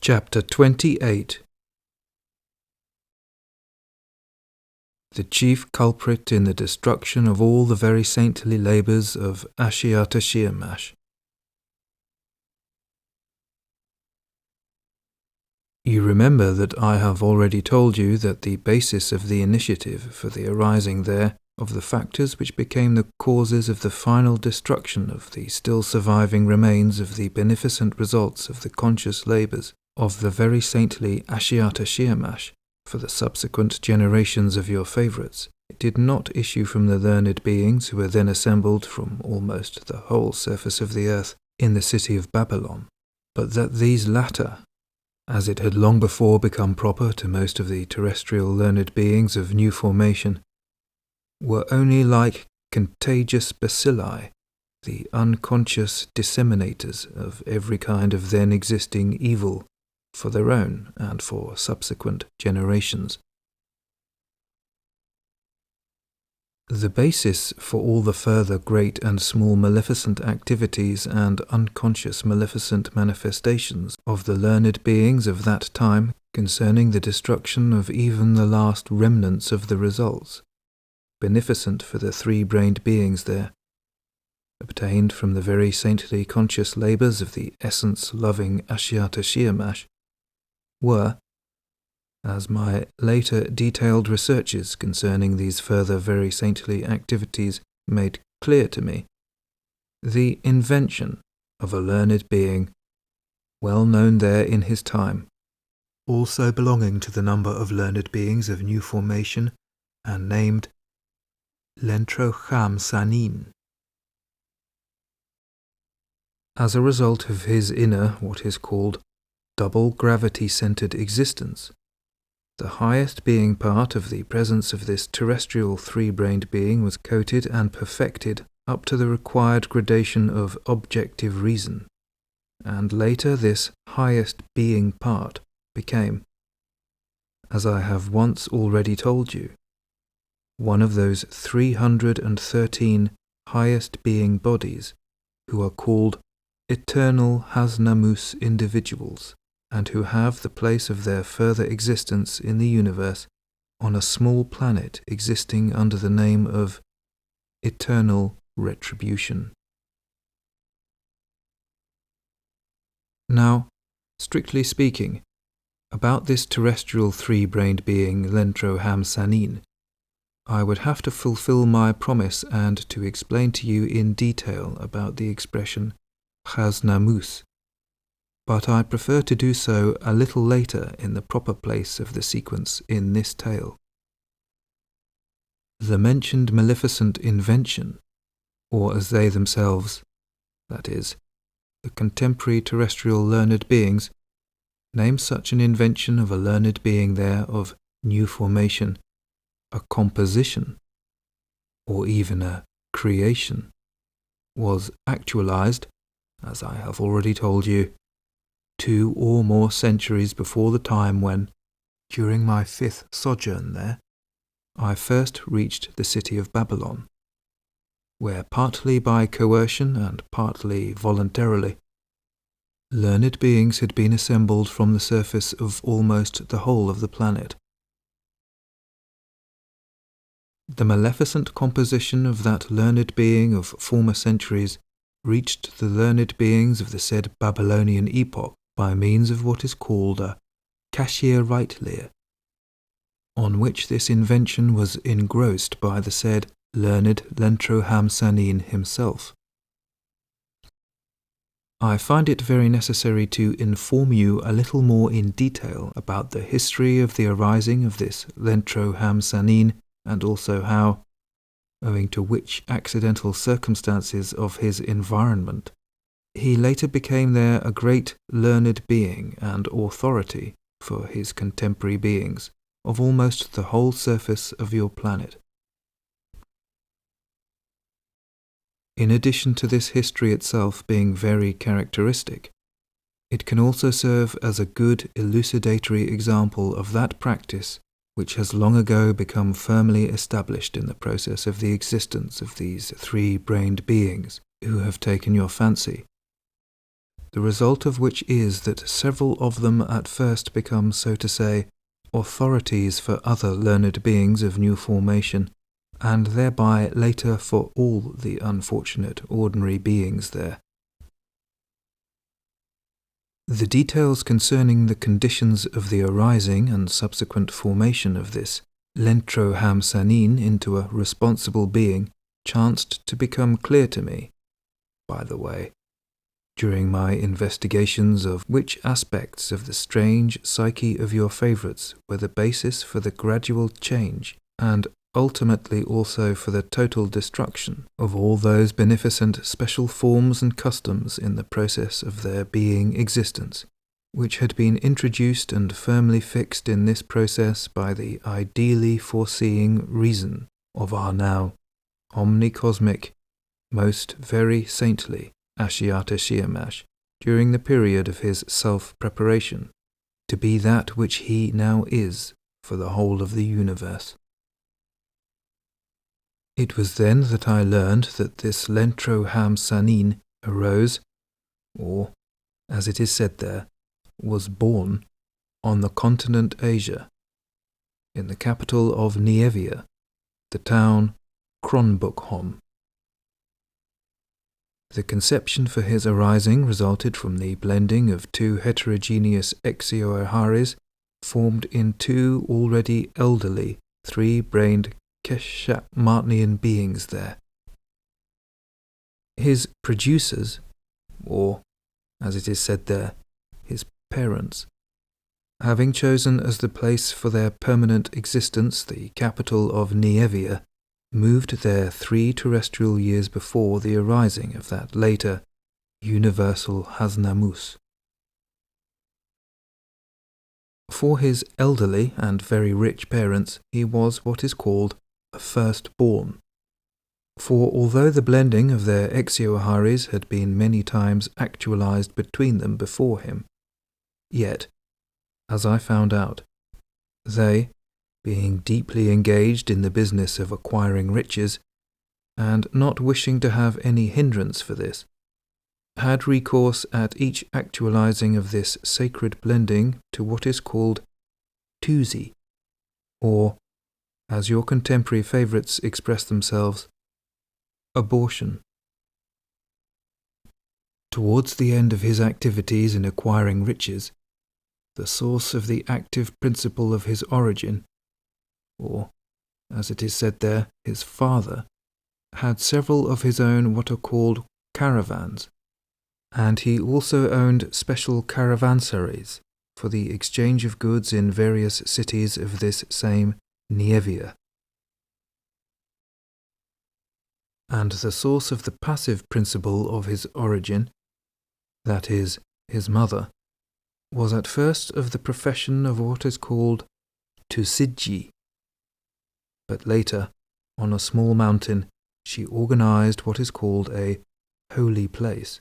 Chapter 28. The chief culprit in the destruction of all the very saintly labours of Ashiata Shiemash. You remember that I have already told you that the basis of the initiative for the arising there of the factors which became the causes of the final destruction of the still surviving remains of the beneficent results of the conscious labours of the very saintly Ashiata Shiemash for the subsequent generations of your favourites, it did not issue from the learned beings who were then assembled from almost the whole surface of the earth in the city of Babylon, but that these latter, as it had long before become proper to most of the terrestrial learned beings of new formation, were only like contagious bacilli, the unconscious disseminators of every kind of then existing evil for their own and for subsequent generations. The basis for all the further great and small maleficent activities and unconscious maleficent manifestations of the learned beings of that time concerning the destruction of even the last remnants of the results, beneficent for the three-brained beings there, obtained from the very saintly conscious labours of the essence-loving Ashiata Shiemash, were, as my later detailed researches concerning these further very saintly activities made clear to me, the invention of a learned being, well known there in his time, also belonging to the number of learned beings of new formation, and named Lentrocham-Sanin. As a result of his inner, what is called, double gravity-centered existence, the highest being part of the presence of this terrestrial three-brained being was coated and perfected up to the required gradation of objective reason, and later this highest being part became, as I have once already told you, one of those 313 highest being bodies who are called eternal Hasnamus individuals, and who have the place of their further existence in the universe on a small planet existing under the name of eternal retribution. Now, strictly speaking, about this terrestrial three-brained being Lentrocham-Sanin, I would have to fulfill my promise and to explain to you in detail about the expression Hasnamus, but I prefer to do so a little later in the proper place of the sequence in this tale. The mentioned maleficent invention, or as they themselves, that is, the contemporary terrestrial learned beings, name such an invention of a learned being there of new formation, a composition, or even a creation, was actualized, as I have already told you, 2 or more centuries before the time when, during my 5th sojourn there, I first reached the city of Babylon, where partly by coercion and partly voluntarily, learned beings had been assembled from the surface of almost the whole of the planet. The maleficent composition of that learned being of former centuries reached the learned beings of the said Babylonian epoch by means of what is called a cashier-rightlier, on which this invention was engrossed by the said learned Lentrocham-Sanin himself. I find it very necessary to inform you a little more in detail about the history of the arising of this Lentrocham-Sanin, and also how, owing to which accidental circumstances of his environment, he later became there a great learned being and authority for his contemporary beings of almost the whole surface of your planet. In addition to this history itself being very characteristic, it can also serve as a good elucidatory example of that practice which has long ago become firmly established in the process of the existence of these three-brained beings who have taken your fancy, the result of which is that several of them at first become, so to say, authorities for other learned beings of new formation, and thereby later for all the unfortunate ordinary beings there. The details concerning the conditions of the arising and subsequent formation of this Lentro Hamsanin into a responsible being chanced to become clear to me, by the way, during my investigations of which aspects of the strange psyche of your favourites were the basis for the gradual change, and ultimately also for the total destruction of all those beneficent special forms and customs in the process of their being existence, which had been introduced and firmly fixed in this process by the ideally foreseeing reason of our now omnicosmic, most very saintly Ashiata Shiemash, during the period of his self-preparation, to be that which he now is for the whole of the universe. It was then that I learned that this Lentro Hamsanin arose, or, as it is said there, was born, on the continent Asia, in the capital of Nievia, the town Kronbukhom. The conception for his arising resulted from the blending of two heterogeneous exioaharis formed in two already elderly, three-brained Keshamatnian beings there. His producers, or, as it is said there, his parents, having chosen as the place for their permanent existence the capital of Nievia, moved there 3 terrestrial years before the arising of that later universal Haznamus. For his elderly and very rich parents he was what is called a firstborn, for although the blending of their exioaharis had been many times actualized between them before him, yet, as I found out, they, being deeply engaged in the business of acquiring riches, and not wishing to have any hindrance for this, had recourse at each actualizing of this sacred blending to what is called tuzi, or, as your contemporary favourites express themselves, abortion. Towards the end of his activities in acquiring riches, the source of the active principle of his origin, or, as it is said there, his father, had several of his own what are called caravans, and he also owned special caravansaries for the exchange of goods in various cities of this same Nievia. And the source of the passive principle of his origin, that is, his mother, was at first of the profession of what is called Tusiji, but later, on a small mountain, she organized what is called a holy place,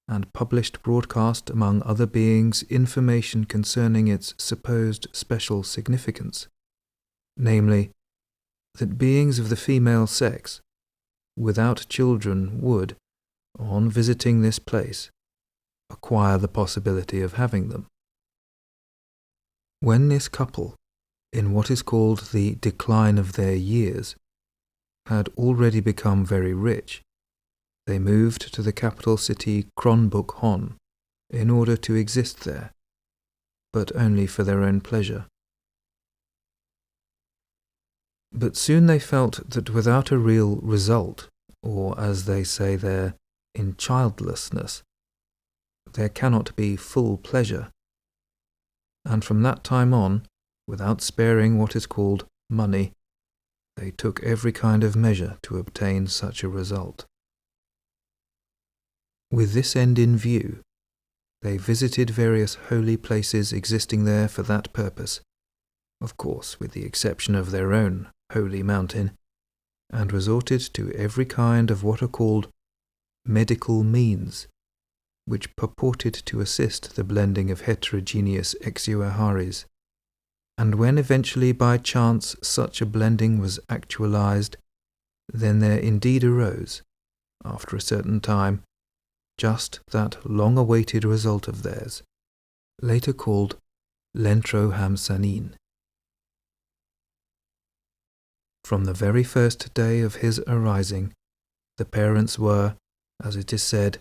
and published broadcast among other beings information concerning its supposed special significance, namely, that beings of the female sex, without children would, on visiting this place, acquire the possibility of having them. When this couple, in what is called the decline of their years, had already become very rich, they moved to the capital city Kronbukhom in order to exist there, but only for their own pleasure. But soon they felt that without a real result, or as they say there, in childlessness, there cannot be full pleasure, and from that time on, without sparing what is called money, they took every kind of measure to obtain such a result. With this end in view, they visited various holy places existing there for that purpose, of course with the exception of their own holy mountain, and resorted to every kind of what are called medical means, which purported to assist the blending of heterogeneous exioaharis, and when eventually by chance such a blending was actualized, then there indeed arose, after a certain time, just that long-awaited result of theirs, later called Lentro Hamsanin. From the very first day of his arising, the parents were, as it is said,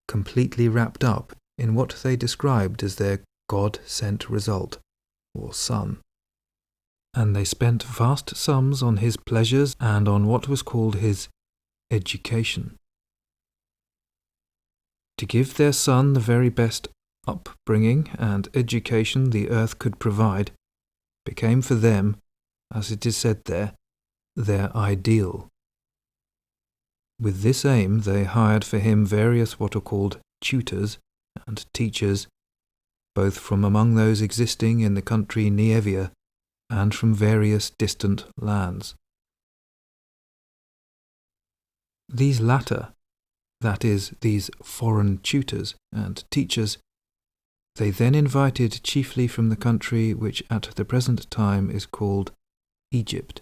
completely wrapped up in what they described as their God-sent result, or son, and they spent vast sums on his pleasures and on what was called his education. To give their son the very best upbringing and education the earth could provide became for them, as it is said there, their ideal. With this aim they hired for him various what are called tutors and teachers, both from among those existing in the country Nievia and from various distant lands. These latter, that is, these foreign tutors and teachers, they then invited chiefly from the country which at the present time is called Egypt.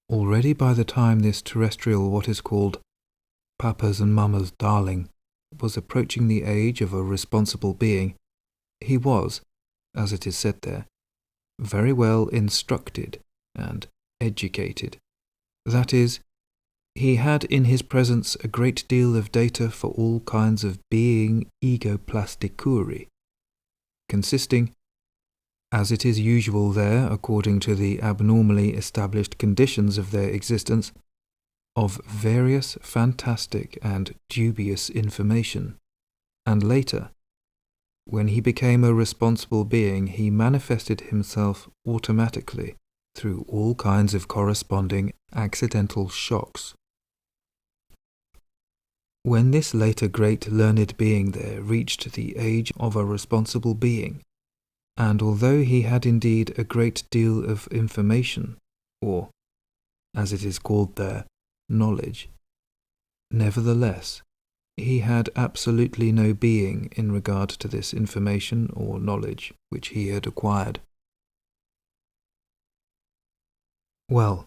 Already by the time this terrestrial what is called Papa's and Mama's darling was approaching the age of a responsible being, he was, as it is said there, very well instructed and educated. That is, he had in his presence a great deal of data for all kinds of being egoplasticuri, consisting, as it is usual there according to the abnormally established conditions of their existence, of various fantastic and dubious information, and later, when he became a responsible being, he manifested himself automatically through all kinds of corresponding accidental shocks. When this later great learned being there reached the age of a responsible being, and although he had indeed a great deal of information, or, as it is called there, knowledge, nevertheless, he had absolutely no being in regard to this information or knowledge which he had acquired. Well,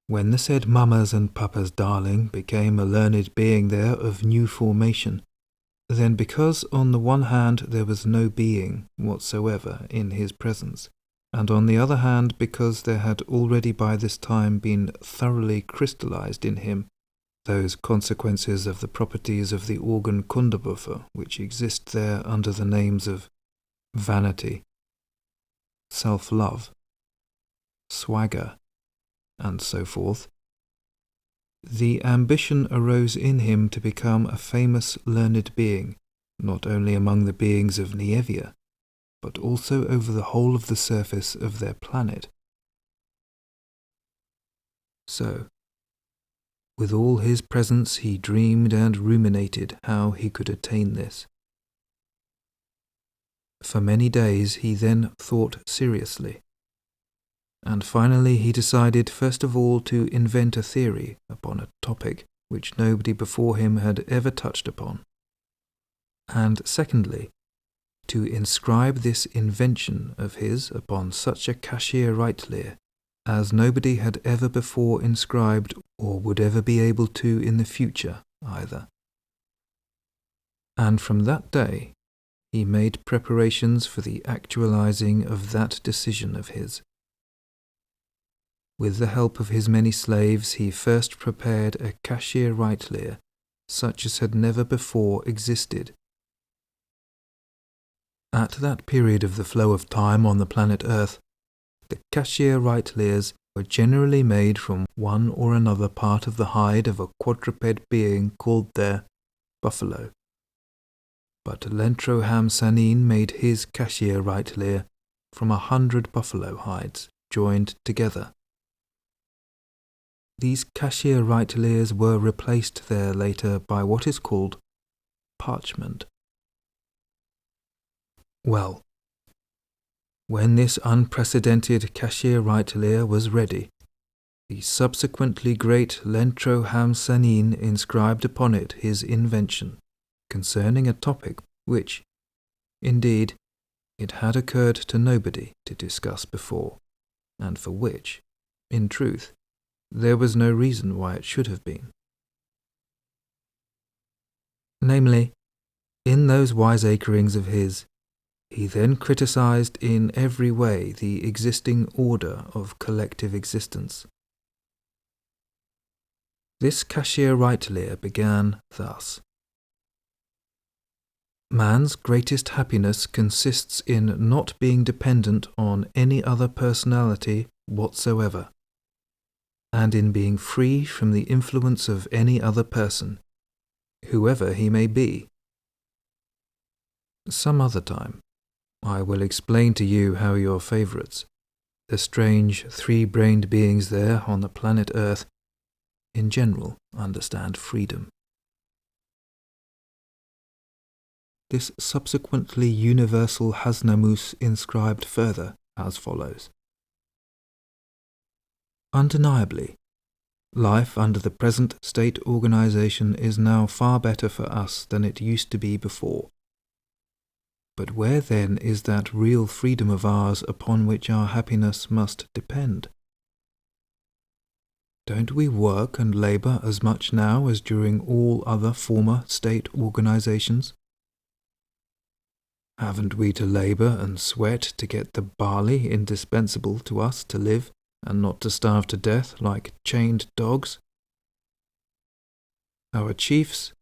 when the said Mama's and Papa's darling became a learned being there of new formation, then because on the one hand there was no being whatsoever in his presence, and on the other hand because there had already by this time been thoroughly crystallized in him those consequences of the properties of the organ Kundabuffer which exist there under the names of vanity, self-love, swagger, and so forth, the ambition arose in him to become a famous learned being, not only among the beings of Nievia, but also over the whole of the surface of their planet. So, with all his presence he dreamed and ruminated how he could attain this. For many days he then thought seriously, and finally he decided first of all to invent a theory upon a topic which nobody before him had ever touched upon, and secondly, to inscribe this invention of his upon such a cashier Reitlehr as nobody had ever before inscribed or would ever be able to in the future either. And from that day he made preparations for the actualizing of that decision of his. With the help of his many slaves, he first prepared a cashier Reitlehr, such as had never before existed. At that period of the flow of time on the planet Earth, the cashier Reitlehrs were generally made from one or another part of the hide of a quadruped being called their buffalo. But Lentro Hamsanin made his cashier Reitlehr from 100 buffalo hides joined together. These cashier Reitlehrs were replaced there later by what is called parchment. Well, when this unprecedented cashier Reitlehr was ready, the subsequently great Lentro Hamsanin inscribed upon it his invention concerning a topic which, indeed, it had occurred to nobody to discuss before, and for which, in truth, there was no reason why it should have been. Namely, in those wiseacrings of his, he then criticized in every way the existing order of collective existence. This Kashir began thus. Man's greatest happiness consists in not being dependent on any other personality whatsoever, and in being free from the influence of any other person, whoever he may be. Some other time, I will explain to you how your favorites, the strange three-brained beings there on the planet Earth, in general understand freedom. This subsequently universal Hasnamus inscribed further as follows. Undeniably, life under the present state organization is now far better for us than it used to be before. But where then is that real freedom of ours upon which our happiness must depend? Don't we work and labor as much now as during all other former state organizations? Haven't we to labor and sweat to get the barley indispensable to us to live and not to starve to death like chained dogs? Our chiefs,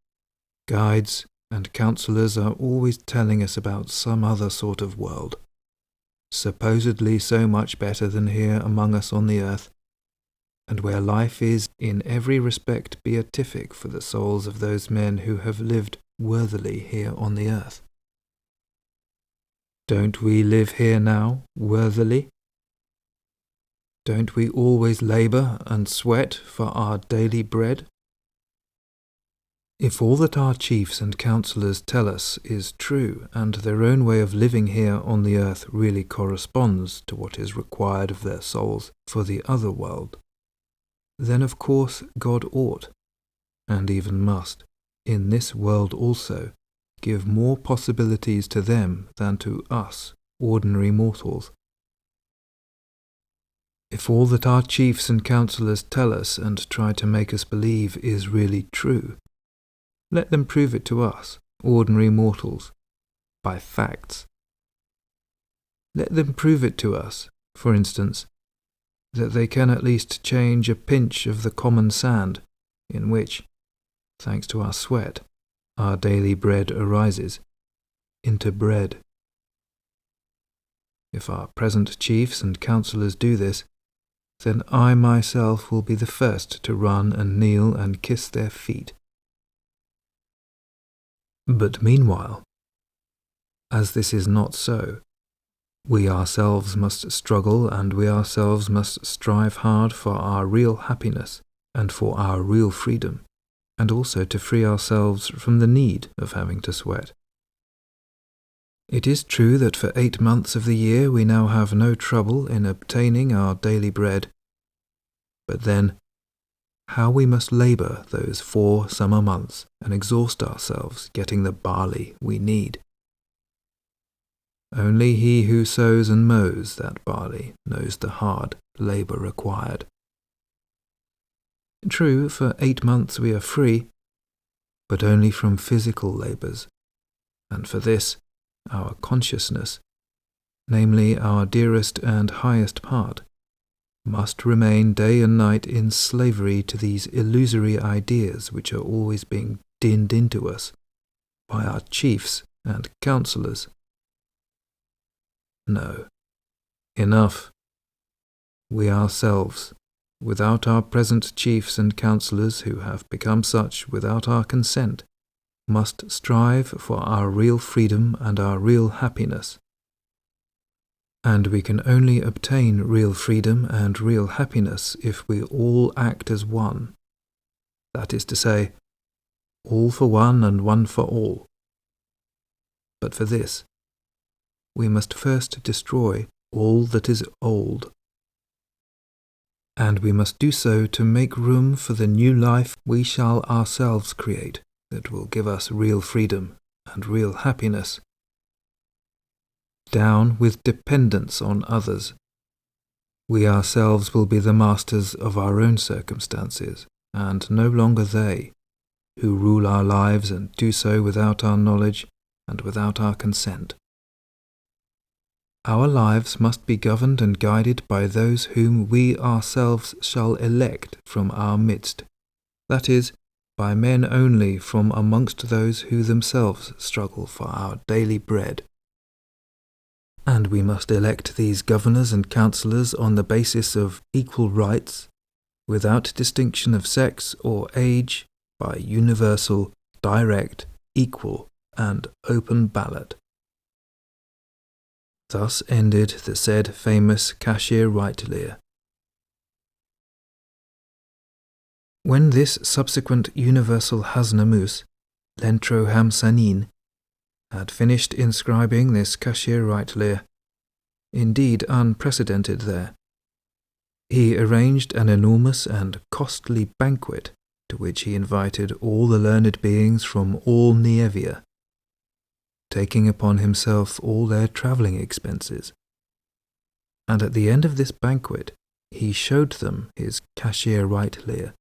guides, and counselors are always telling us about some other sort of world, supposedly so much better than here among us on the earth, and where life is in every respect beatific for the souls of those men who have lived worthily here on the earth. Don't we live here now worthily? Don't we always labor and sweat for our daily bread? If all that our chiefs and counselors tell us is true, and their own way of living here on the earth really corresponds to what is required of their souls for the other world, then of course God ought, and even must, in this world also, give more possibilities to them than to us, ordinary mortals. If all that our chiefs and counselors tell us and try to make us believe is really true, let them prove it to us, ordinary mortals, by facts. Let them prove it to us, for instance, that they can at least change a pinch of the common sand, in which, thanks to our sweat, our daily bread arises, into bread. If our present chiefs and counselors do this, then I myself will be the first to run and kneel and kiss their feet. But meanwhile, as this is not so, we ourselves must struggle and we ourselves must strive hard for our real happiness and for our real freedom, and also to free ourselves from the need of having to sweat. It is true that for 8 months of the year we now have no trouble in obtaining our daily bread, but then, how we must labor those 4 summer months and exhaust ourselves getting the barley we need. Only he who sows and mows that barley knows the hard labor required. True, for 8 months we are free, but only from physical labors, and for this, our consciousness, namely our dearest and highest part, must remain day and night in slavery to these illusory ideas which are always being dinned into us by our chiefs and counselors. No, enough. We ourselves, without our present chiefs and counselors who have become such without our consent, must strive for our real freedom and our real happiness. And we can only obtain real freedom and real happiness if we all act as one. That is to say, all for one and one for all. But for this, we must first destroy all that is old. And we must do so to make room for the new life we shall ourselves create that will give us real freedom and real happiness. Down with dependence on others. We ourselves will be the masters of our own circumstances, and no longer they. who rule our lives and do so without our knowledge and without our consent. Our lives must be governed and guided by those whom we ourselves shall elect from our midst, that is, by men only from amongst those who themselves struggle for our daily bread. And we must elect these governors and counsellors on the basis of equal rights, without distinction of sex or age, by universal, direct, equal, and open ballot. Thus ended the said famous Kashir Reitleer. When this subsequent universal Hasnamus, Lentro Hamsanin, had finished inscribing this Kashir Reitleer, indeed unprecedented there, he arranged an enormous and costly banquet to which he invited all the learned beings from all Nievia, taking upon himself all their travelling expenses. And at the end of this banquet he showed them his Kashir Reitleer.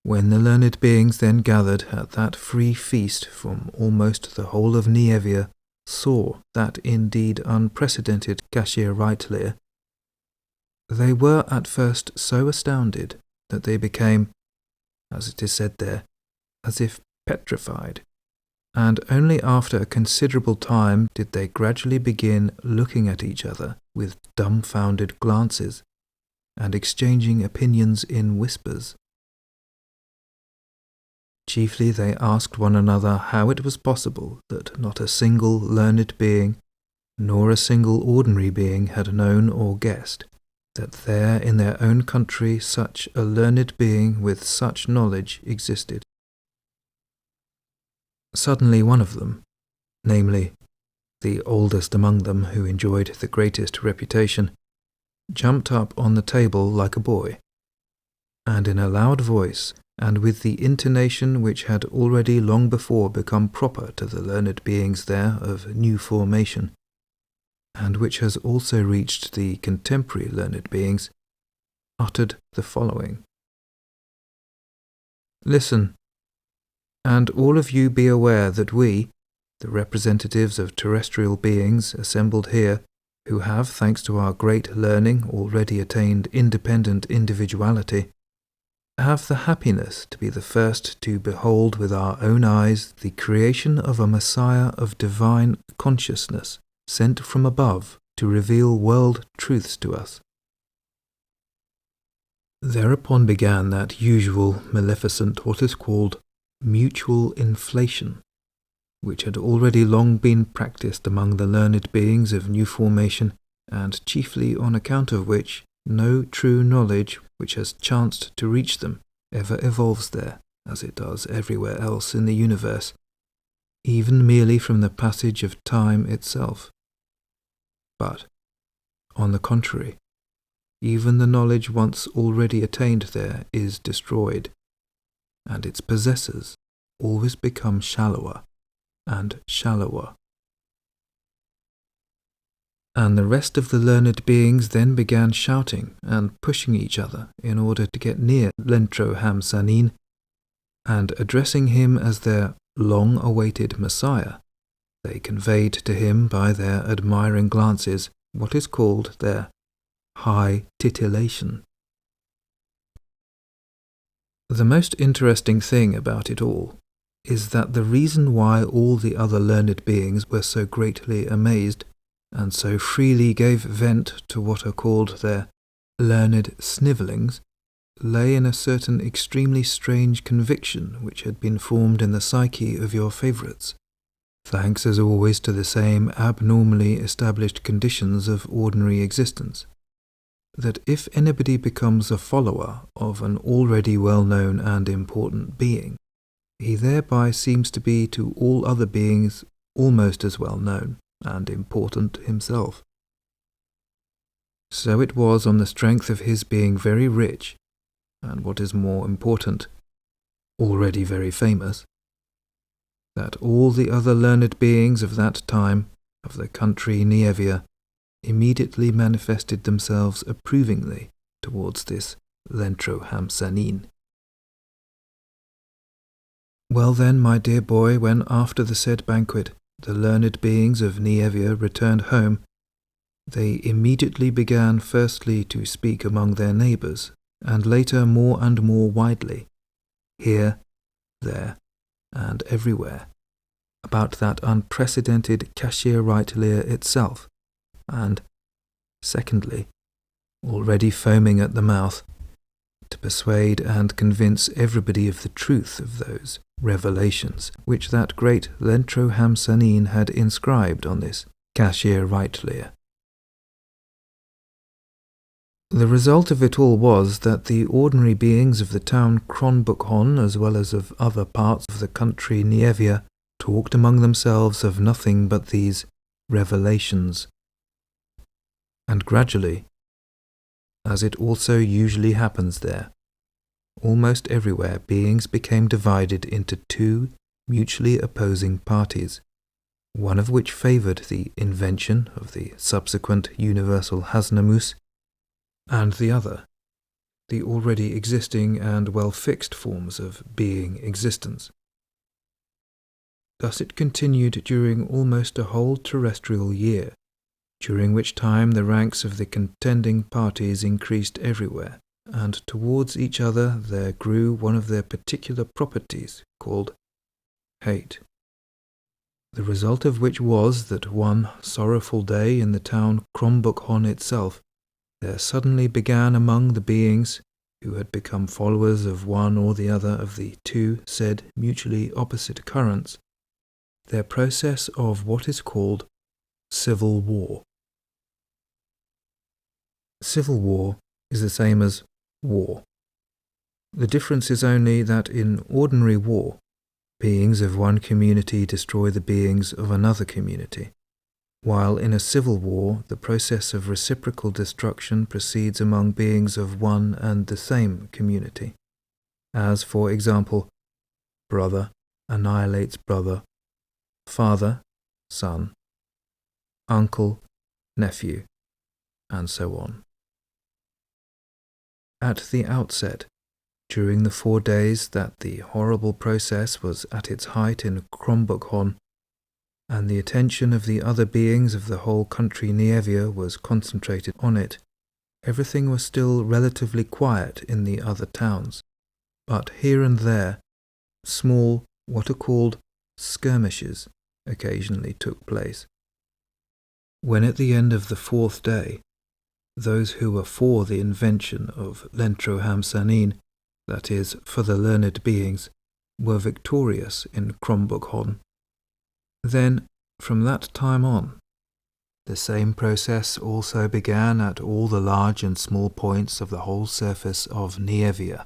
When the learned beings then gathered at that free feast from almost the whole of Nievia saw that indeed unprecedented Kashir Reitleer, they were at first so astounded that they became, as it is said there, as if petrified, and only after a considerable time did they gradually begin looking at each other with dumbfounded glances, and exchanging opinions in whispers. Chiefly they asked one another how it was possible that not a single learned being, nor a single ordinary being had known or guessed that there in their own country such a learned being with such knowledge existed. Suddenly one of them, namely, the oldest among them who enjoyed the greatest reputation, jumped up on the table like a boy, and in a loud voice, and with the intonation which had already long before become proper to the learned beings there of new formation, and which has also reached the contemporary learned beings, uttered the following: "Listen, and all of you be aware that we, the representatives of terrestrial beings assembled here, who have, thanks to our great learning, already attained independent individuality, have the happiness to be the first to behold with our own eyes the creation of a Messiah of divine consciousness, sent from above to reveal world truths to us." Thereupon began that usual maleficent what is called mutual inflation, which had already long been practised among the learned beings of new formation, and chiefly on account of which no true knowledge which has chanced to reach them ever evolves there, as it does everywhere else in the universe, even merely from the passage of time itself. But, on the contrary, even the knowledge once already attained there is destroyed, and its possessors always become shallower and shallower. And the rest of the learned beings then began shouting and pushing each other in order to get near Lentro Hamsanin, and addressing him as their long-awaited Messiah, they conveyed to him by their admiring glances what is called their high titillation. The most interesting thing about it all is that the reason why all the other learned beings were so greatly amazed and so freely gave vent to what are called their learned snivellings lay in a certain extremely strange conviction which had been formed in the psyche of your favourites, thanks as always to the same abnormally established conditions of ordinary existence, that if anybody becomes a follower of an already well-known and important being, he thereby seems to be to all other beings almost as well known and important himself. So it was on the strength of his being very rich, and what is more important, already very famous, that all the other learned beings of that time, of the country Nievia, immediately manifested themselves approvingly towards this Lentro Hamsanin. Well then, my dear boy, when after the said banquet the learned beings of Nievia returned home, they immediately began firstly to speak among their neighbours, and later more and more widely, here, there, and everywhere, about that unprecedented Kashir-Reitleer itself, and, secondly, already foaming at the mouth, to persuade and convince everybody of the truth of those revelations which that great Lentro Hamsanin had inscribed on this Kashir-Reitleer. The result of it all was that the ordinary beings of the town Kronbukhon, as well as of other parts of the country Nievia, talked among themselves of nothing but these revelations. And gradually, as it also usually happens there, almost everywhere beings became divided into two mutually opposing parties, one of which favoured the invention of the subsequent universal Hasnamus, and the other, the already existing and well-fixed forms of being existence. Thus it continued during almost a whole terrestrial year, during which time the ranks of the contending parties increased everywhere, and towards each other there grew one of their particular properties called hate. The result of which was that one sorrowful day in the town Kronbukhon itself, there suddenly began among the beings who had become followers of one or the other of the two said mutually opposite currents, their process of what is called civil war. Civil war is the same as war. The difference is only that in ordinary war, beings of one community destroy the beings of another community, while in a civil war the process of reciprocal destruction proceeds among beings of one and the same community, as, for example, brother annihilates brother, father, son, uncle, nephew, and so on. At the outset, during the 4 days that the horrible process was at its height in Kronbukhon, and the attention of the other beings of the whole country Nievia was concentrated on it, everything was still relatively quiet in the other towns, but here and there, small, what are called skirmishes, occasionally took place. When at the end of the 4th day, those who were for the invention of Lentro Hamsanin, that is, for the learned beings, were victorious in Kronbukhon, then, from that time on, the same process also began at all the large and small points of the whole surface of Nievia.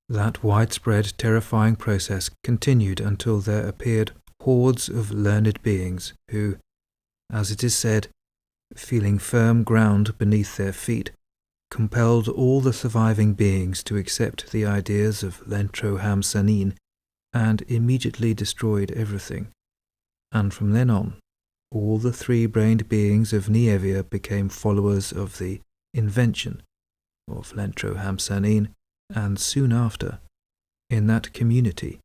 That widespread, terrifying process continued until there appeared hordes of learned beings who, as it is said, feeling firm ground beneath their feet, compelled all the surviving beings to accept the ideas of Lentro Hamsanin and immediately destroyed everything. And from then on, all the three-brained beings of Nievia became followers of the invention of Lentro Hamsanin, and soon after, in that community,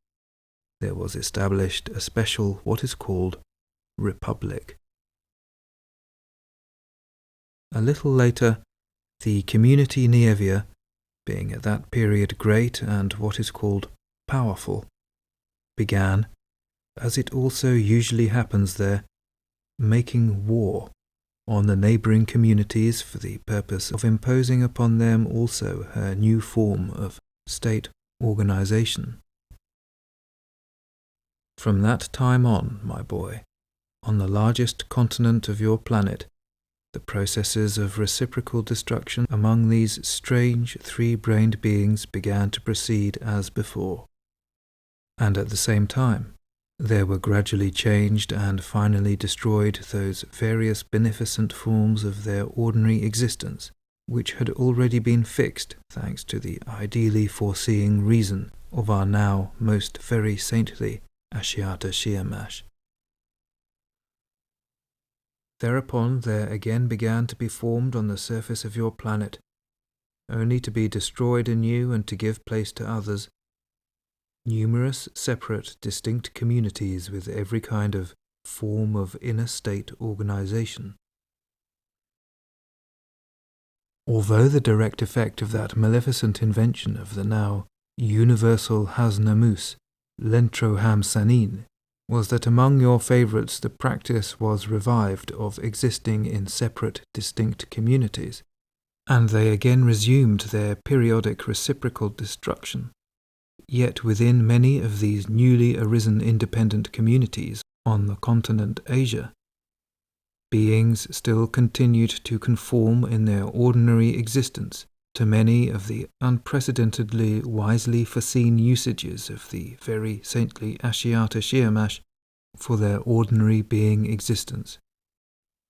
there was established a special what is called republic. A little later, the community Nievia, being at that period great and what is called powerful, began, as it also usually happens there, making war on the neighbouring communities for the purpose of imposing upon them also her new form of state organisation. From that time on, my boy, on the largest continent of your planet, the processes of reciprocal destruction among these strange three-brained beings began to proceed as before. And at the same time, there were gradually changed and finally destroyed those various beneficent forms of their ordinary existence, which had already been fixed thanks to the ideally foreseeing reason of our now most very saintly Ashiata Shiemash. Thereupon there again began to be formed on the surface of your planet only to be destroyed anew and to give place to others, numerous separate distinct communities with every kind of form of inner state organization. Although the direct effect of that maleficent invention of the now universal Hasnamus, Lentroham Sanin, was that among your favourites the practice was revived of existing in separate distinct communities, and they again resumed their periodic reciprocal destruction. Yet within many of these newly arisen independent communities on the continent Asia, beings still continued to conform in their ordinary existence to many of the unprecedentedly wisely foreseen usages of the very saintly Ashiata Shiemash for their ordinary being existence,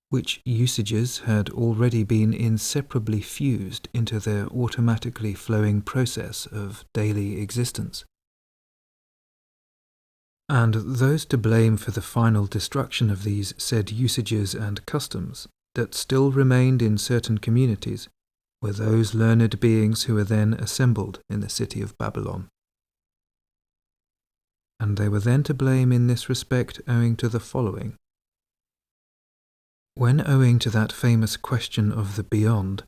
which usages had already been inseparably fused into their automatically flowing process of daily existence. And those to blame for the final destruction of these said usages and customs that still remained in certain communities were those learned beings who were then assembled in the city of Babylon. And they were then to blame in this respect owing to the following. When owing to that famous question of the beyond,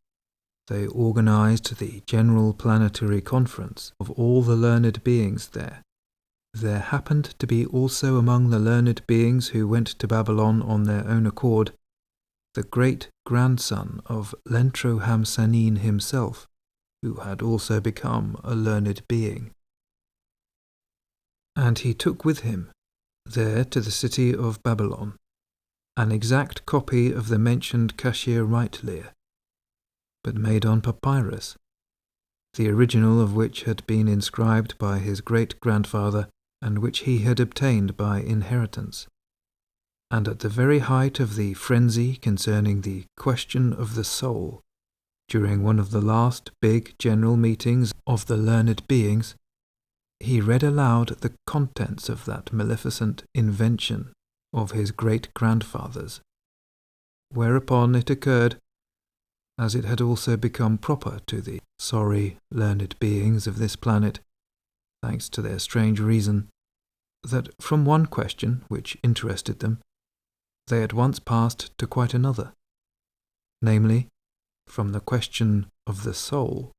they organized the General Planetary Conference of all the learned beings there happened to be also among the learned beings who went to Babylon on their own accord the great-grandson of Lentroham Sanin himself, who had also become a learned being. And he took with him, there to the city of Babylon, an exact copy of the mentioned Kashir Rightlear, but made on papyrus, the original of which had been inscribed by his great-grandfather and which he had obtained by inheritance. And at the very height of the frenzy concerning the question of the soul, during one of the last big general meetings of the learned beings, he read aloud the contents of that maleficent invention of his great-grandfather's, whereupon it occurred, as it had also become proper to the sorry learned beings of this planet, thanks to their strange reason, that from one question which interested them, they at once passed to quite another, namely, from the question of the soul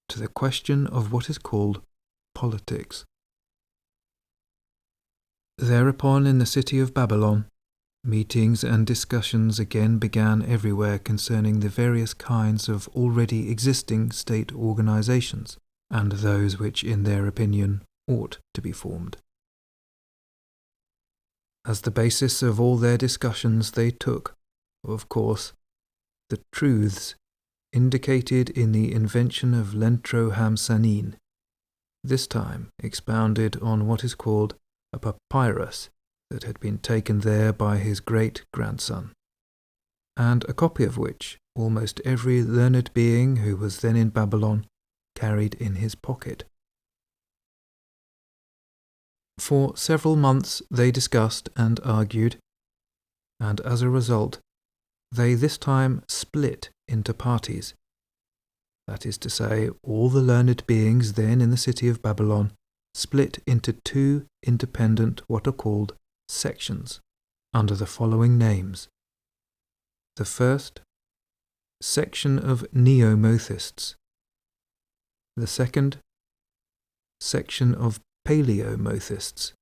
to the question of what is called politics. Thereupon in the city of Babylon, meetings and discussions again began everywhere concerning the various kinds of already existing state organizations, and those which in their opinion ought to be formed. As the basis of all their discussions they took, of course, the truths indicated in the invention of Lentroham Sanin, this time expounded on what is called a papyrus that had been taken there by his great-grandson, and a copy of which almost every learned being who was then in Babylon carried in his pocket. For several months they discussed and argued, and as a result, they this time split into parties. That is to say, all the learned beings then in the city of Babylon split into two independent what are called sections, under the following names. The first, section of Neomothists. The second, section of Paleomothists.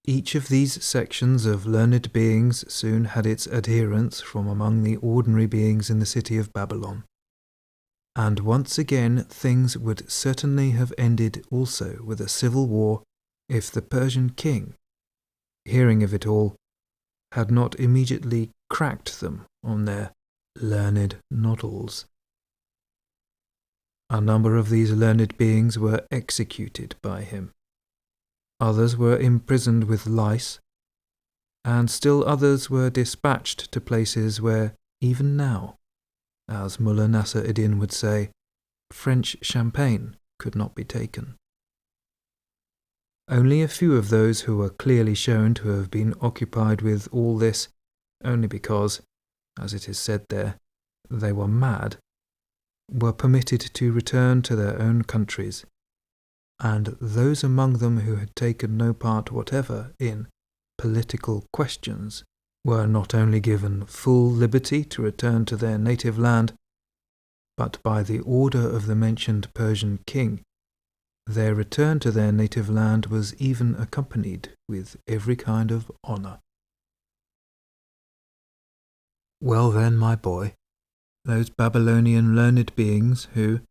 Each of these sections of learned beings soon had its adherents from among the ordinary beings in the city of Babylon. And once again things would certainly have ended also with a civil war if the Persian king, hearing of it all, had not immediately cracked them on their learned noddles. A number of these learned beings were executed by him. Others were imprisoned with lice, and still others were dispatched to places where, even now, as Mullah Nasser-ed-Din would say, French champagne could not be taken. Only a few of those who were clearly shown to have been occupied with all this only because, as it is said there, they were mad, were permitted to return to their own countries, and those among them who had taken no part whatever in political questions were not only given full liberty to return to their native land, but by the order of the mentioned Persian king, their return to their native land was even accompanied with every kind of honor. Well then, my boy, those Babylonian learned beings who,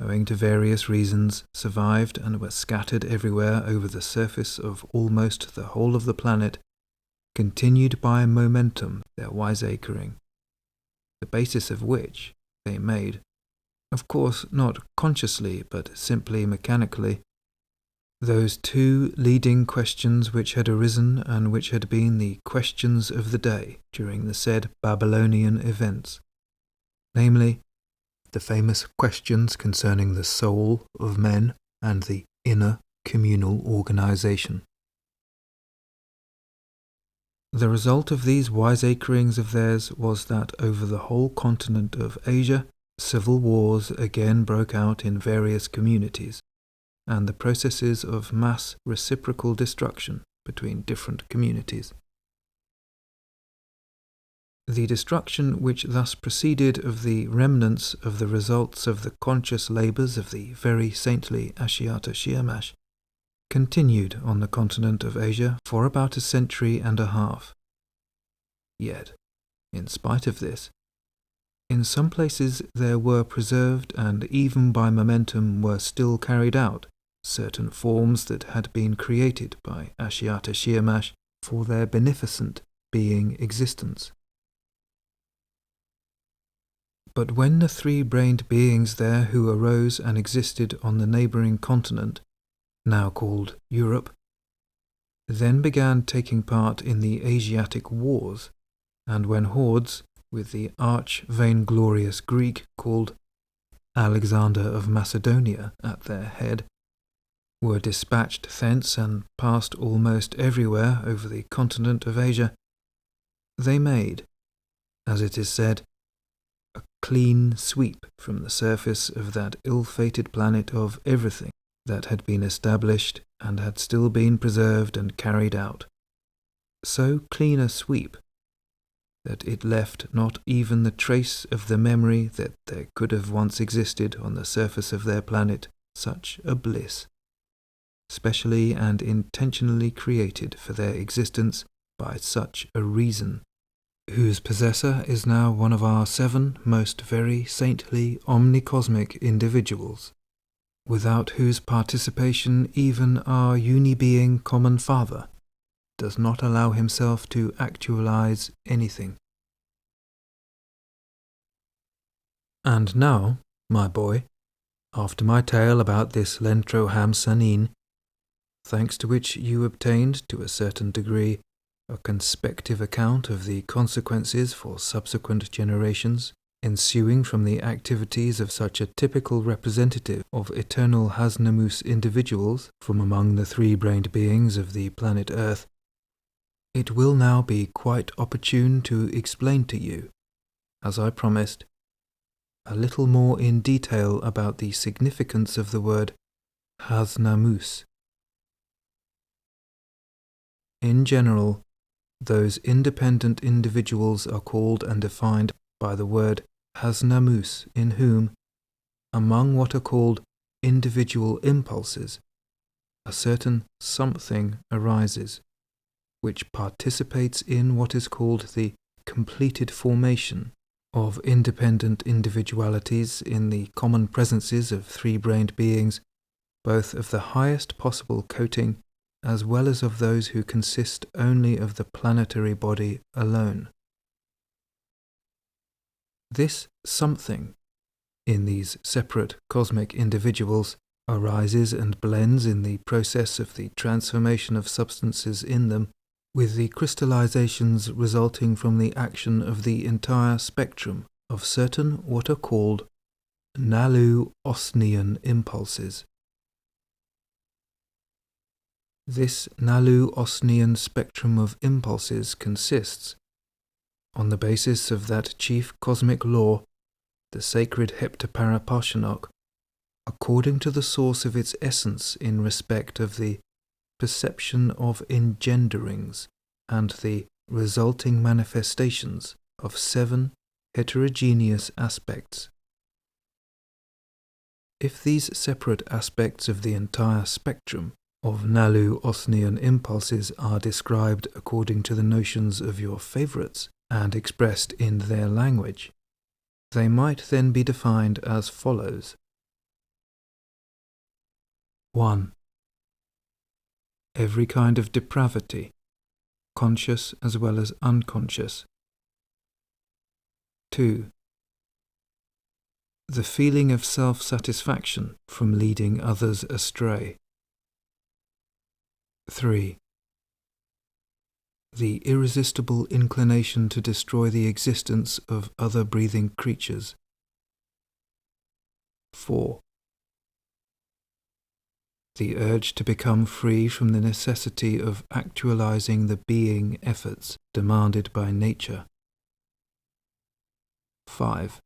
owing to various reasons, survived and were scattered everywhere over the surface of almost the whole of the planet, continued by momentum their wiseacring, the basis of which they made, of course not consciously but simply mechanically, those two leading questions which had arisen and which had been the questions of the day during the said Babylonian events, namely, the famous questions concerning the soul of men and the inner communal organization. The result of these wiseacrings of theirs was that over the whole continent of Asia, civil wars again broke out in various communities, and the processes of mass reciprocal destruction between different communities. The destruction which thus proceeded of the remnants of the results of the conscious labours of the very saintly Ashiata Shiemash continued on the continent of Asia for about a century and a half. Yet, in spite of this, in some places there were preserved and even by momentum were still carried out certain forms that had been created by Ashiata Shiemash for their beneficent being existence. But when the three-brained beings there who arose and existed on the neighbouring continent, now called Europe, then began taking part in the Asiatic wars, and when hordes, with the arch-vainglorious Greek called Alexander of Macedonia at their head, were dispatched thence and passed almost everywhere over the continent of Asia, they made, as it is said, a clean sweep from the surface of that ill-fated planet of everything that had been established and had still been preserved and carried out. So clean a sweep that it left not even the trace of the memory that there could have once existed on the surface of their planet such a bliss, specially and intentionally created for their existence by such a reason, whose possessor is now one of our 7 most very saintly omnicosmic individuals, without whose participation even our uni-being common Father does not allow himself to actualize anything. And now, my boy, after my tale about this Lentroham Sanin, thanks to which you obtained, to a certain degree, a conspective account of the consequences for subsequent generations ensuing from the activities of such a typical representative of eternal Hasnamus individuals from among the three-brained beings of the planet Earth, it will now be quite opportune to explain to you, as I promised, a little more in detail about the significance of the word Hasnamus. In general, those independent individuals are called and defined by the word Hasnamus, in whom, among what are called individual impulses, a certain something arises, which participates in what is called the completed formation of independent individualities in the common presences of three-brained beings, both of the highest possible coating as well as of those who consist only of the planetary body alone. This something, in these separate cosmic individuals, arises and blends in the process of the transformation of substances in them, with the crystallizations resulting from the action of the entire spectrum of certain what are called Nalu-Osnian impulses. This Nalu-Osnian spectrum of impulses consists, on the basis of that chief cosmic law, the sacred heptaparaparshinok, according to the source of its essence in respect of the perception of engenderings and the resulting manifestations of 7 heterogeneous aspects. If these separate aspects of the entire spectrum of Nalu-Osnian impulses are described according to the notions of your favorites and expressed in their language, they might then be defined as follows. 1. Every kind of depravity, conscious as well as unconscious. 2. The feeling of self-satisfaction from leading others astray. 3. The irresistible inclination to destroy the existence of other breathing creatures. 4. The urge to become free from the necessity of actualizing the being efforts demanded by nature. 5.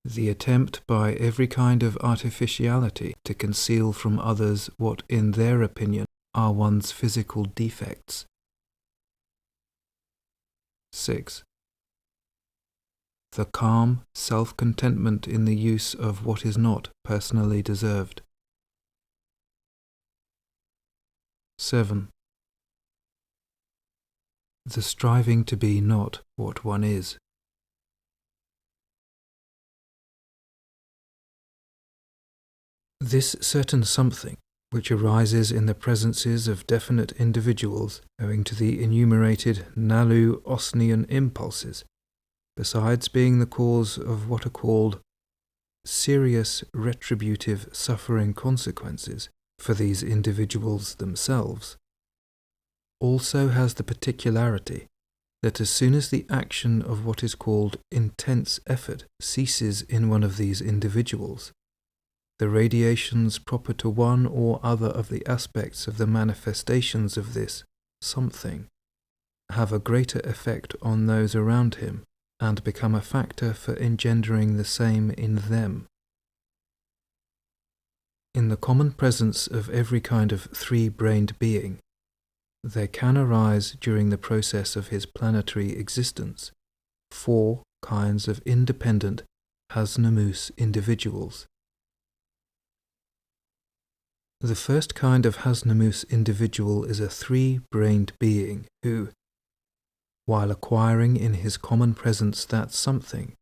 The attempt by every kind of artificiality to conceal from others what in their opinion are one's physical defects. 6. The calm self-contentment in the use of what is not personally deserved. 7. The striving to be not what one is. This certain something, which arises in the presences of definite individuals owing to the enumerated Nalu-Osnian impulses, besides being the cause of what are called serious retributive suffering consequences for these individuals themselves, also has the particularity that as soon as the action of what is called intense effort ceases in one of these individuals, the radiations proper to one or other of the aspects of the manifestations of this something have a greater effect on those around him and become a factor for engendering the same in them. In the common presence of every kind of three-brained being, there can arise during the process of his planetary existence 4 kinds of independent Hasnamus individuals. The first kind of Hasnamus individual is a three-brained being who, while acquiring in his common presence that something,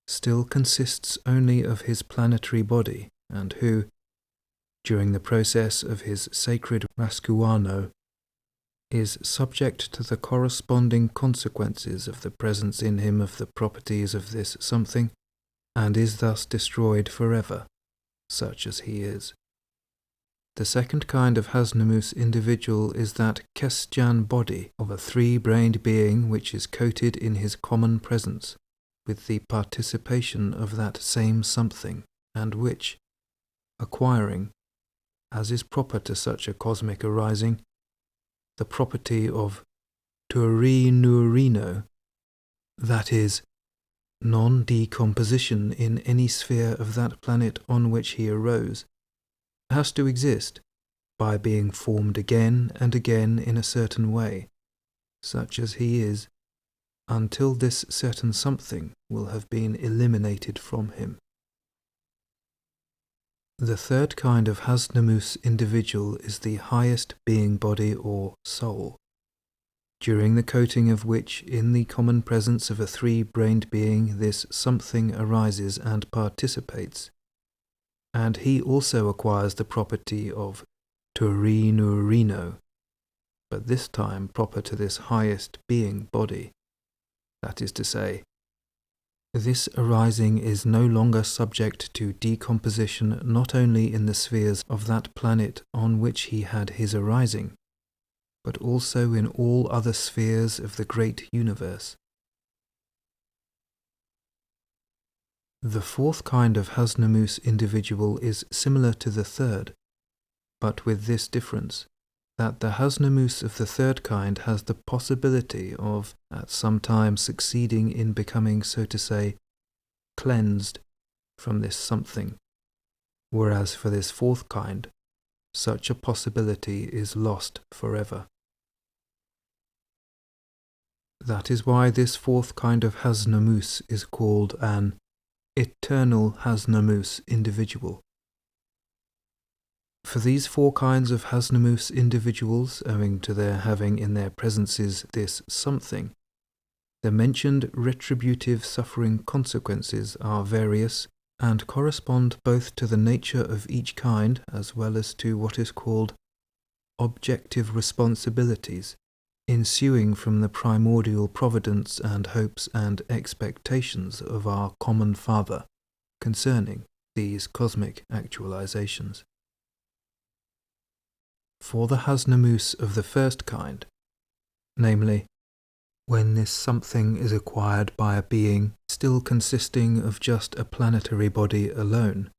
still consists only of his planetary body, and who, during the process of his sacred Raskuano, is subject to the corresponding consequences of the presence in him of the properties of this something, and is thus destroyed forever, such as he is. The second kind of Hasnamus individual is that Kestjan body of a three-brained being which is coated in his common presence with the participation of that same something, and which, acquiring, as is proper to such a cosmic arising, the property of Turi-Nurino, that is, non-decomposition in any sphere of that planet on which he arose, has to exist by being formed again and again in a certain way, such as he is, until this certain something will have been eliminated from him. The third kind of Hasnamus individual is the highest being body or soul, during the coating of which in the common presence of a three-brained being this something arises and participates, and he also acquires the property of Turi-Nurino, but this time proper to this highest being body. That is to say, this arising is no longer subject to decomposition not only in the spheres of that planet on which he had his arising, but also in all other spheres of the great universe. The fourth kind of Hasnamus individual is similar to the third, but with this difference, that the Hasnamus of the third kind has the possibility of at some time succeeding in becoming, so to say, cleansed from this something, whereas for this fourth kind, such a possibility is lost forever. That is why this fourth kind of Hasnamus is called an eternal Hasnamus individual. For these four kinds of Hasnamus individuals, owing to their having in their presences this something, the mentioned retributive suffering consequences are various and correspond both to the nature of each kind as well as to what is called objective responsibilities, ensuing from the primordial providence and hopes and expectations of our common Father concerning these cosmic actualizations. For the Hasnamus of the first kind, namely, when this something is acquired by a being still consisting of just a planetary body alone,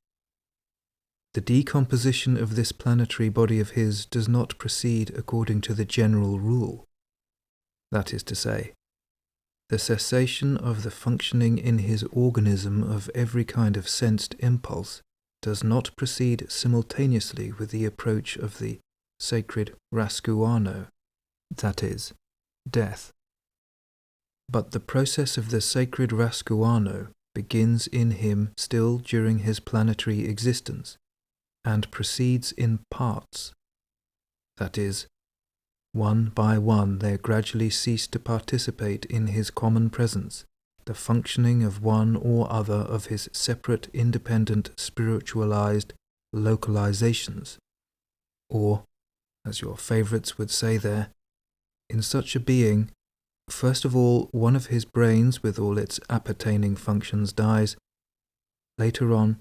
the decomposition of this planetary body of his does not proceed according to the general rule. That is to say, the cessation of the functioning in his organism of every kind of sensed impulse does not proceed simultaneously with the approach of the sacred raskuano, that is, death. But the process of the sacred raskuano begins in him still during his planetary existence, and proceeds in parts. That is, one by one there gradually cease to participate in his common presence the functioning of one or other of his separate independent spiritualized localizations, or, as your favorites would say there, in such a being, first of all one of his brains with all its appertaining functions dies, later on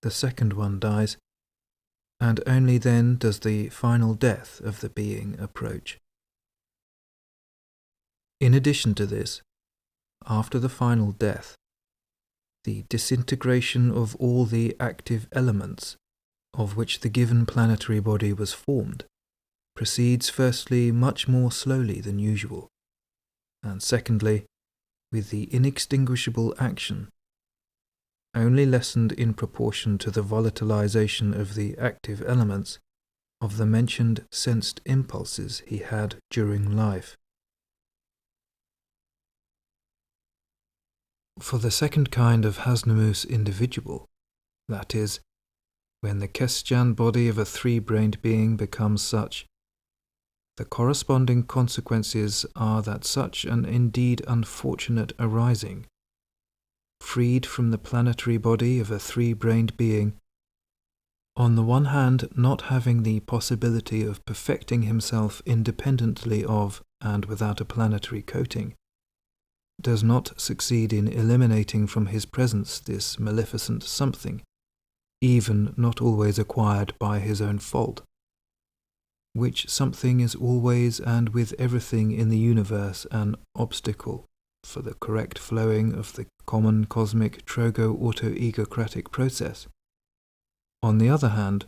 the second one dies, and only then does the final death of the being approach. In addition to this, after the final death, the disintegration of all the active elements of which the given planetary body was formed proceeds firstly much more slowly than usual, and secondly, with the inextinguishable action, only lessened in proportion to the volatilization of the active elements of the mentioned sensed impulses he had during life. For the second kind of Hasnamus individual, that is, when the Kesjan body of a three-brained being becomes such, the corresponding consequences are that such an indeed unfortunate arising, freed from the planetary body of a three-brained being, on the one hand not having the possibility of perfecting himself independently of and without a planetary coating, does not succeed in eliminating from his presence this maleficent something, even not always acquired by his own fault, which something is always and with everything in the universe an obstacle for the correct flowing of the common cosmic trogo-auto-egocratic process. On the other hand,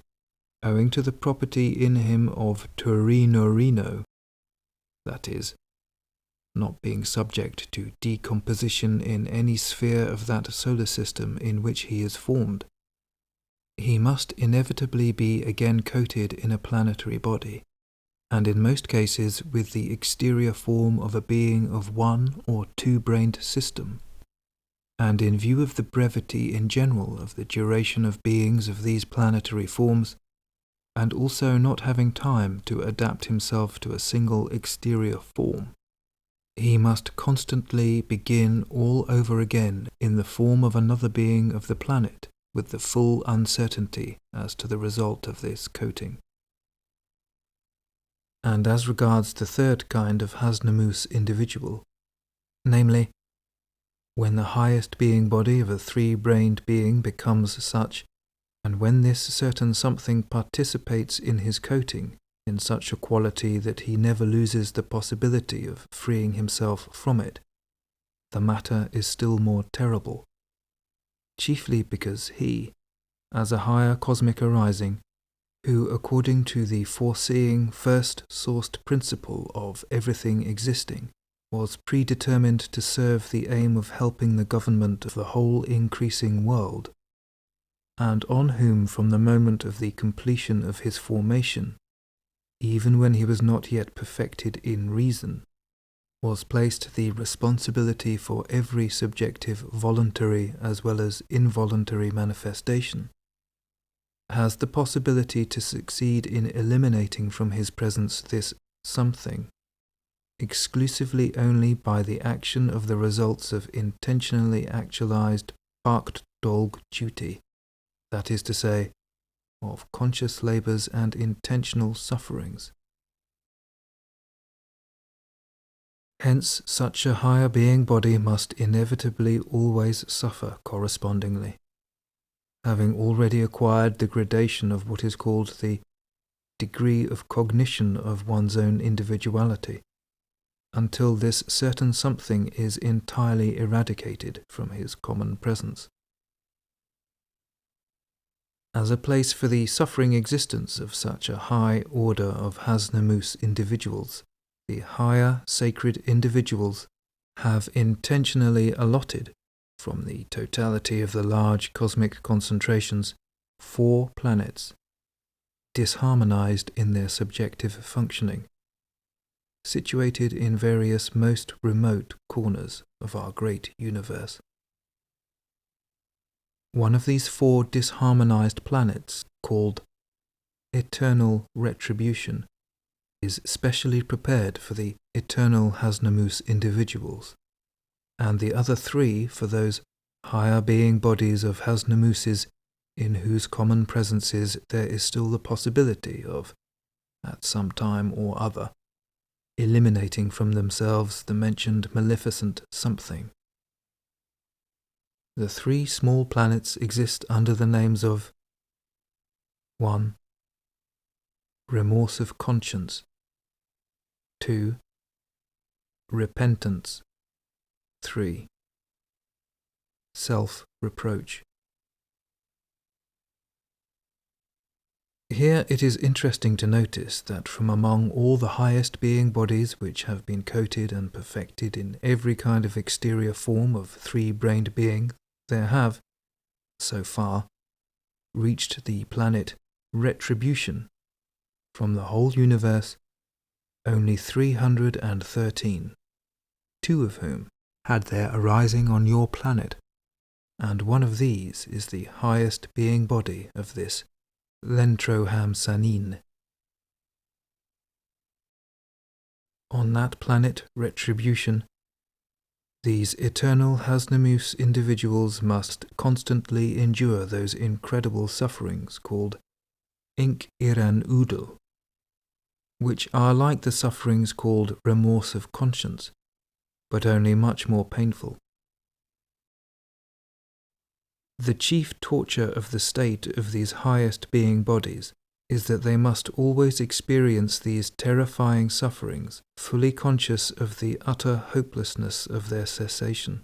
owing to the property in him of Turinurino, that is, not being subject to decomposition in any sphere of that solar system in which he is formed, he must inevitably be again coated in a planetary body, and in most cases with the exterior form of a being of one or two-brained system. And in view of the brevity in general of the duration of beings of these planetary forms, and also not having time to adapt himself to a single exterior form, he must constantly begin all over again in the form of another being of the planet, with the full uncertainty as to the result of this coating. And as regards the third kind of Hasnamus individual, namely, when the highest being body of a three-brained being becomes such, and when this certain something participates in his coating in such a quality that he never loses the possibility of freeing himself from it, the matter is still more terrible, chiefly because he, as a higher cosmic arising, who, according to the foreseeing first-sourced principle of everything existing, was predetermined to serve the aim of helping the government of the whole increasing world, and on whom from the moment of the completion of his formation, even when he was not yet perfected in reason, was placed the responsibility for every subjective voluntary as well as involuntary manifestation, has the possibility to succeed in eliminating from his presence this something, exclusively only by the action of the results of intentionally actualized Parkdolg duty, that is to say, of conscious labors and intentional sufferings. Hence, such a higher being body must inevitably always suffer correspondingly, having already acquired the gradation of what is called the degree of cognition of one's own individuality, until this certain something is entirely eradicated from his common presence. As a place for the suffering existence of such a high order of Hasnamus individuals, the higher sacred individuals have intentionally allotted, from the totality of the large cosmic concentrations, 4 planets, disharmonized in their subjective functioning, situated in various most remote corners of our great universe. One of these 4 disharmonized planets, called Eternal Retribution, is specially prepared for the eternal Hasnamus individuals, and the other 3 for those higher being bodies of Hasnamuses in whose common presences there is still the possibility of, at some time or other, eliminating from themselves the mentioned maleficent something. The 3 small planets exist under the names of 1. Remorse of conscience, 2. Repentance, 3. Self-reproach. Here it is interesting to notice that from among all the highest being bodies which have been coated and perfected in every kind of exterior form of 3-brained being, there have, so far, reached the planet Retribution from the whole universe only 313, 2 of whom had their arising on your planet, and one of these is the highest being body of this Lentroham Sanin. On that planet Retribution, these eternal Hasnamus individuals must constantly endure those incredible sufferings called Ink Iran Udal, which are like the sufferings called remorse of conscience, but only much more painful. The chief torture of the state of these highest being bodies is that they must always experience these terrifying sufferings, fully conscious of the utter hopelessness of their cessation.